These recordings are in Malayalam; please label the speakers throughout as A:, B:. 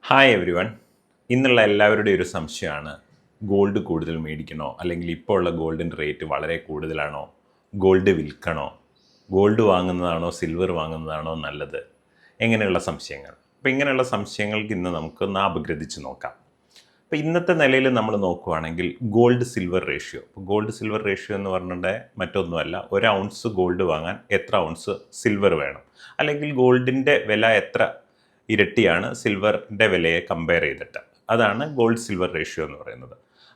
A: Hi every one. ഇന്നുള്ള എല്ലാവരുടെയും ഒരു സംശയമാണ്, ഗോൾഡ് കൂടുതൽ മേടിക്കണോ, അല്ലെങ്കിൽ ഇപ്പോൾ ഉള്ള ഗോൾഡിൻ്റെ റേറ്റ് വളരെ കൂടുതലാണോ, ഗോൾഡ് വിൽക്കണോ, ഗോൾഡ് വാങ്ങുന്നതാണോ സിൽവർ വാങ്ങുന്നതാണോ നല്ലത്, എങ്ങനെയുള്ള സംശയങ്ങൾ. അപ്പോൾ ഇങ്ങനെയുള്ള സംശയങ്ങൾക്ക് ഇന്ന് നമുക്കൊന്ന് അപഗ്രഥിച്ച് നോക്കാം. അപ്പോൾ ഇന്നത്തെ നിലയിൽ നമ്മൾ നോക്കുകയാണെങ്കിൽ gold silver ratio. Gold silver ratio എന്ന് പറഞ്ഞിട്ടുണ്ടെങ്കിൽ മറ്റൊന്നുമല്ല, ഒരു ഔൺസ് ഗോൾഡ് വാങ്ങാൻ എത്ര ഔൺസ് സിൽവർ വേണം, അല്ലെങ്കിൽ ഗോൾഡിൻ്റെ വില എത്ര ഇരട്ടിയാണ് സിൽവറിൻ്റെ വിലയെ കമ്പയർ ചെയ്തിട്ട്. അതാണ് ഗോൾഡ് സിൽവർ റേഷ്യോ എന്ന് പറയുന്നത്.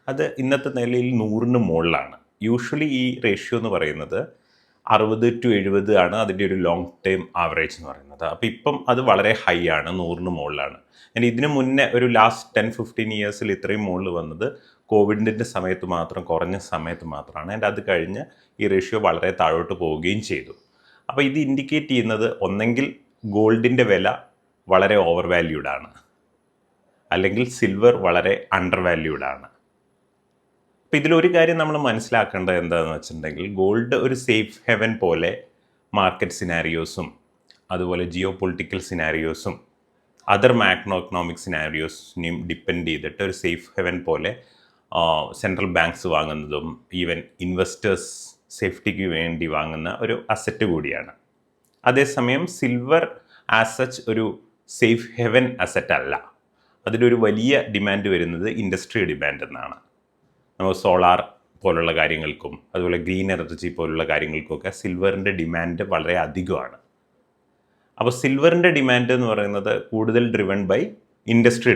A: അത് ഇന്നത്തെ നിലയിൽ 100-ന് മുകളിലാണ്. യൂഷ്വലി ഈ റേഷ്യോ എന്ന് പറയുന്നത് 60-70 ആണ് അതിൻ്റെ ഒരു ലോങ് ടൈം ആവറേജ് എന്ന് പറയുന്നത്. അപ്പോൾ ഇപ്പം അത് വളരെ ഹൈ ആണ്, 100-ന് മുകളിലാണ്. ഇനി ഇതിന് മുന്നേ ഒരു ലാസ്റ്റ് 10-15 ഇയേഴ്സിൽ ഇത്രയും മുകളിൽ വന്നത് കോവിഡിൻ്റെ സമയത്ത് മാത്രം, കുറഞ്ഞ സമയത്ത് മാത്രമാണ്. ആൻഡ് അത് കഴിഞ്ഞ് ഈ റേഷ്യോ വളരെ താഴോട്ട് പോവുകയും ചെയ്തു. അപ്പോൾ ഇത് ഇൻഡിക്കേറ്റ് ചെയ്യുന്നത് ഒന്നെങ്കിൽ ഗോൾഡിൻ്റെ വില വളരെ ഓവർ വാല്യൂഡ് ആണ്, അല്ലെങ്കിൽ സിൽവർ വളരെ അണ്ടർ വാല്യൂഡ് ആണ്. അപ്പോൾ ഇതിലൊരു കാര്യം നമ്മൾ മനസ്സിലാക്കേണ്ടത് എന്താണെന്ന് വെച്ചിട്ടുണ്ടെങ്കിൽ, ഗോൾഡ് ഒരു സേഫ് ഹെവൻ പോലെ മാർക്കറ്റ് സിനാരിയോസും അതുപോലെ ജിയോ പൊളിറ്റിക്കൽ സിനാരിയോസും അതർ മാക്രോ എക്കണോമിക് സിനാരിയോസിനെയും ഡിപ്പെൻഡ് ചെയ്തിട്ട് ഒരു സേഫ് ഹെവൻ പോലെ സെൻട്രൽ ബാങ്ക്സ് വാങ്ങുന്നതും ഈവൻ ഇൻവെസ്റ്റേഴ്സ് സേഫ്റ്റിക്ക് വേണ്ടി വാങ്ങുന്ന ഒരു അസറ്റ് കൂടിയാണ്. അതേസമയം സിൽവർ ആസ് സച്ച് ഒരു സേഫ് ഹെവൻ അസറ്റ് അല്ല. അതിലൊരു വലിയ ഡിമാൻഡ് വരുന്നത് ഇൻഡസ്ട്രി ഡിമാൻഡ് എന്നാണ്. നമ്മൾ സോളാർ പോലുള്ള കാര്യങ്ങൾക്കും അതുപോലെ ഗ്രീൻ എനർജി പോലുള്ള കാര്യങ്ങൾക്കൊക്കെ സിൽവറിൻ്റെ ഡിമാൻഡ് വളരെ അധികമാണ്. അപ്പോൾ സിൽവറിൻ്റെ ഡിമാൻഡ് എന്ന് പറയുന്നത് കൂടുതൽ ഡ്രിവൺ ബൈ ഇൻഡസ്ട്രി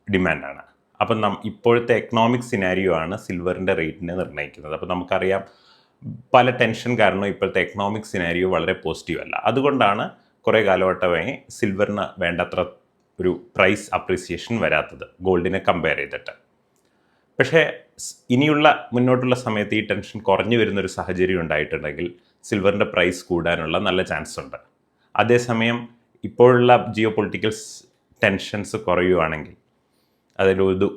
A: ഡിമാൻഡാണ്. അപ്പം ഇപ്പോഴത്തെ എക്കണോമിക് സിനാരിയോ ആണ് സിൽവറിൻ്റെ റേറ്റിനെ നിർണ്ണയിക്കുന്നത്. അപ്പോൾ നമുക്കറിയാം, പല ടെൻഷൻ കാരണം ഇപ്പോഴത്തെ എക്കണോമിക് സിനാരിയോ വളരെ പോസിറ്റീവ് അല്ല. അതുകൊണ്ടാണ് കുറേ കാലഘട്ടമായി സിൽവറിന് വേണ്ടത്ര ഒരു പ്രൈസ് അപ്രീസിയേഷൻ വരാത്തത് ഗോൾഡിനെ കമ്പയർ ചെയ്തിട്ട്. പക്ഷേ ഇനിയുള്ള മുന്നോട്ടുള്ള സമയത്ത് ഈ ടെൻഷൻ കുറഞ്ഞു വരുന്നൊരു സാഹചര്യം ഉണ്ടായിട്ടുണ്ടെങ്കിൽ സിൽവറിൻ്റെ പ്രൈസ് കൂടാനുള്ള നല്ല ചാൻസ് ഉണ്ട്. അതേസമയം ഇപ്പോഴുള്ള ജിയോ പൊളിറ്റിക്കൽ ടെൻഷൻസ് കുറയുവാണെങ്കിൽ,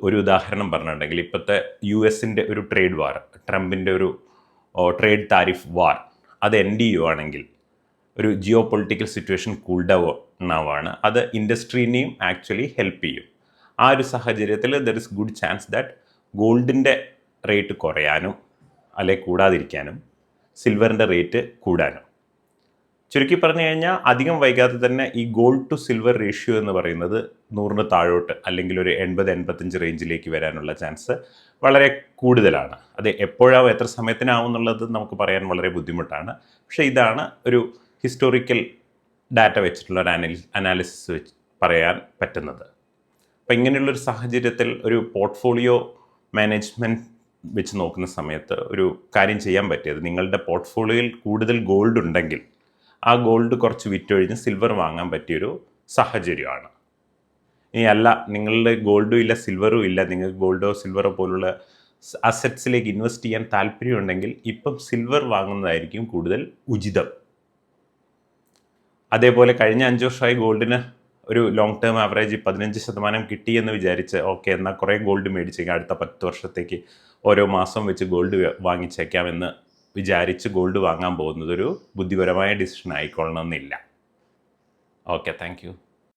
A: ഒരു ഉദാഹരണം പറഞ്ഞിട്ടുണ്ടെങ്കിൽ, ഇപ്പോഴത്തെ US-ൻ്റെ ഒരു ട്രേഡ് വാർ, ട്രംപിൻ്റെ ഒരു ട്രേഡ് താരിഫ് വാർ, അത് എൻഡ് ചെയ്യുവാണെങ്കിൽ ഒരു geo political situation cool down ആവാണ്. അത് ഇൻഡസ്ട്രീനെയും ആക്ച്വലി ഹെൽപ്പ് ചെയ്യും. ആ ഒരു സാഹചര്യത്തിൽ there is good chance that ഗോൾഡിൻ്റെ റേറ്റ് കുറയാനും അല്ലെങ്കിൽ കൂടാതിരിക്കാനും സിൽവറിൻ്റെ റേറ്റ് കൂടാനും. ചുരുക്കി പറഞ്ഞു കഴിഞ്ഞാൽ അധികം വൈകാതെ തന്നെ ഈ ഗോൾഡ് ടു സിൽവർ റേഷ്യോ എന്ന് പറയുന്നത് 100-ന് താഴോട്ട് അല്ലെങ്കിൽ ഒരു 80-85 റേഞ്ചിലേക്ക് വരാനുള്ള ചാൻസ് വളരെ കൂടുതലാണ്. അത് എപ്പോഴാവും, എത്ര സമയത്തിനാവും എന്നുള്ളത് നമുക്ക് പറയാൻ വളരെ ബുദ്ധിമുട്ടാണ്. പക്ഷേ ഇതാണ് ഒരു ഹിസ്റ്റോറിക്കൽ ഡാറ്റ വെച്ചിട്ടുള്ള ഒരു അനാലിസിസ് വെച്ച് പറയാൻ പറ്റുന്നത്. അപ്പോൾ ഇങ്ങനെയുള്ളൊരു സാഹചര്യത്തിൽ ഒരു പോർട്ട്ഫോളിയോ മാനേജ്മെൻറ്റ് വെച്ച് നോക്കുന്ന സമയത്ത് ഒരു കാര്യം ചെയ്യാൻ പറ്റിയത്, നിങ്ങളുടെ പോർട്ട്ഫോളിയോയിൽ കൂടുതൽ ഗോൾഡ് ഉണ്ടെങ്കിൽ ആ ഗോൾഡ് കുറച്ച് വിറ്റൊഴിഞ്ഞ് സിൽവർ വാങ്ങാൻ പറ്റിയൊരു സാഹചര്യമാണ്. ഇനി അല്ല, നിങ്ങളുടെ ഗോൾഡും ഇല്ല സിൽവറും ഇല്ല, നിങ്ങൾക്ക് ഗോൾഡോ സിൽവറോ പോലുള്ള അസറ്റ്സിലേക്ക് ഇൻവെസ്റ്റ് ചെയ്യാൻ താല്പര്യമുണ്ടെങ്കിൽ ഇപ്പം സിൽവർ വാങ്ങുന്നതായിരിക്കും കൂടുതൽ ഉചിതം. അതേപോലെ കഴിഞ്ഞ 5 വർഷമായി ഗോൾഡിന് ഒരു ലോങ് ടേം ആവറേജ് 15% കിട്ടിയെന്ന് വിചാരിച്ച് ഓക്കെ എന്നാൽ കുറേ ഗോൾഡ് മേടിച്ചേക്കാം, അടുത്ത 10 വർഷത്തേക്ക് ഓരോ മാസം വെച്ച് ഗോൾഡ് വാങ്ങിച്ചേക്കാമെന്ന് വിചാരിച്ച് ഗോൾഡ് വാങ്ങാൻ പോകുന്നത് ഒരു ബുദ്ധിപരമായ ഡിസിഷൻ ആയിക്കൊള്ളണമെന്നില്ല. Okay, thank U.